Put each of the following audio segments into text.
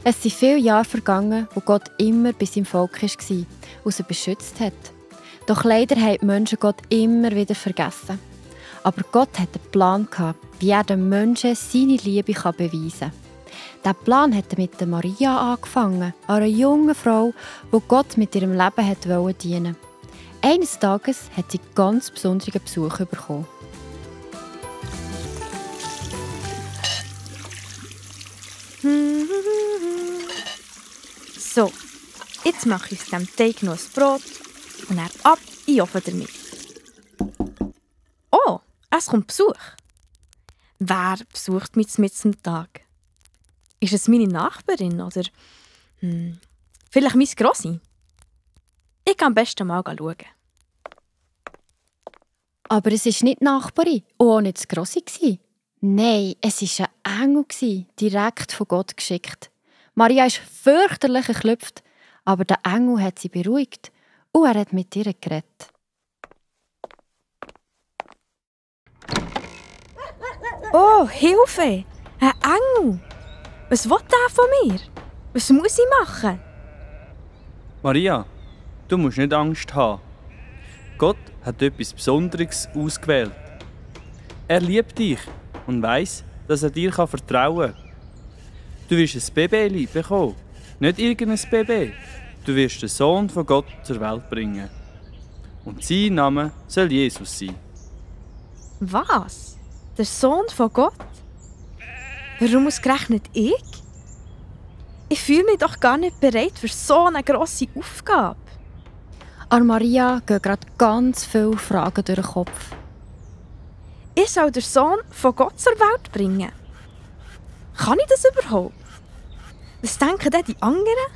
Es sind viele Jahre vergangen, wo Gott immer bei seinem Volk war und sie beschützt hat. Doch leider haben die Menschen Gott immer wieder vergessen. Aber Gott hatte einen Plan, wie er den Menschen seine Liebe beweisen kann. Dieser Plan hat mit Maria angefangen, einer jungen Frau, die Gott mit ihrem Leben dienen wollte. Eines Tages hat sie ganz besonderen Besuch bekommen. So, jetzt mache ich aus dem Teig noch ein Brot und dann ab in den Ofen damit. Oh, es kommt Besuch. Wer besucht mich mitten am Tag? Ist es meine Nachbarin oder vielleicht mein Grossi? Ich kann am besten mal schauen. Aber es war nicht die Nachbarin und auch nicht das Grossi. Nein, es war ein Engel, direkt von Gott geschickt. Maria ist fürchterlich geklüpft, aber der Engel hat sie beruhigt und er hat mit ihr geredet. Oh, Hilfe! Ein Engel! Was will der von mir? Was muss ich machen? Maria, du musst nicht Angst haben. Gott hat etwas Besonderes ausgewählt. Er liebt dich und weiss, dass er dir vertrauen kann. Du wirst ein Baby bekommen, nicht irgendein Baby. Du wirst den Sohn von Gott zur Welt bringen. Und sein Name soll Jesus sein. Was? Der Sohn von Gott? Warum ausgerechnet ich? Ich fühle mich doch gar nicht bereit für so eine grosse Aufgabe. An Maria gehen gerade ganz viele Fragen durch den Kopf. Ich soll den Sohn von Gott zur Welt bringen. Kann ich das überhaupt? Was denken denn die anderen?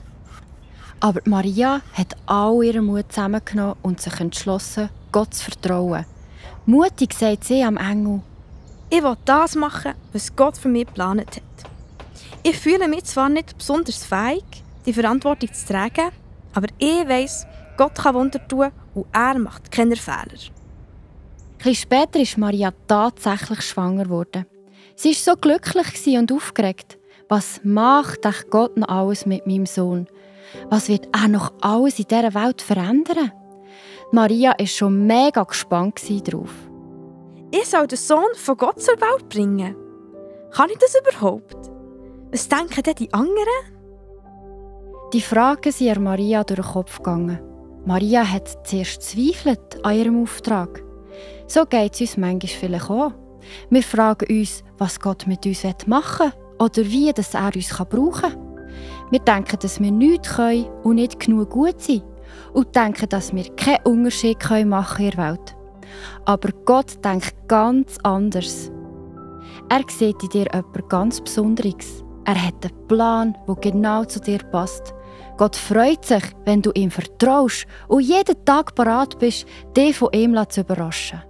Aber Maria hat all ihren Mut zusammengenommen und sich entschlossen, Gott zu vertrauen. Mutig sagt sie am Engel: Ich will das machen, was Gott für mich geplant hat. Ich fühle mich zwar nicht besonders fähig, die Verantwortung zu tragen, aber ich weiss, Gott kann Wunder tun und er macht keine Fehler. Etwas später ist Maria tatsächlich schwanger geworden. Sie war so glücklich und aufgeregt. Was macht Gott noch alles mit meinem Sohn? Was wird er noch alles in dieser Welt verändern? Maria war schon mega gespannt darauf. Ich soll den Sohn von Gott zur Welt bringen. Kann ich das überhaupt? Was denken denn die anderen? Die Fragen sind Maria durch den Kopf gegangen. Maria hat zuerst zweifelt an ihrem Auftrag. So geht es uns manchmal vielleicht auch. Wir fragen uns, was Gott mit uns machen will oder wie er uns brauchen kann. Wir denken, dass wir nichts können und nicht genug gut sind und denken, dass wir keinen Unterschied machen können in der Welt. Aber Gott denkt ganz anders. Er sieht in dir etwas ganz Besonderes. Er hat einen Plan, der genau zu dir passt. Gott freut sich, wenn du ihm vertraust und jeden Tag bereit bist, dich von ihm zu überraschen.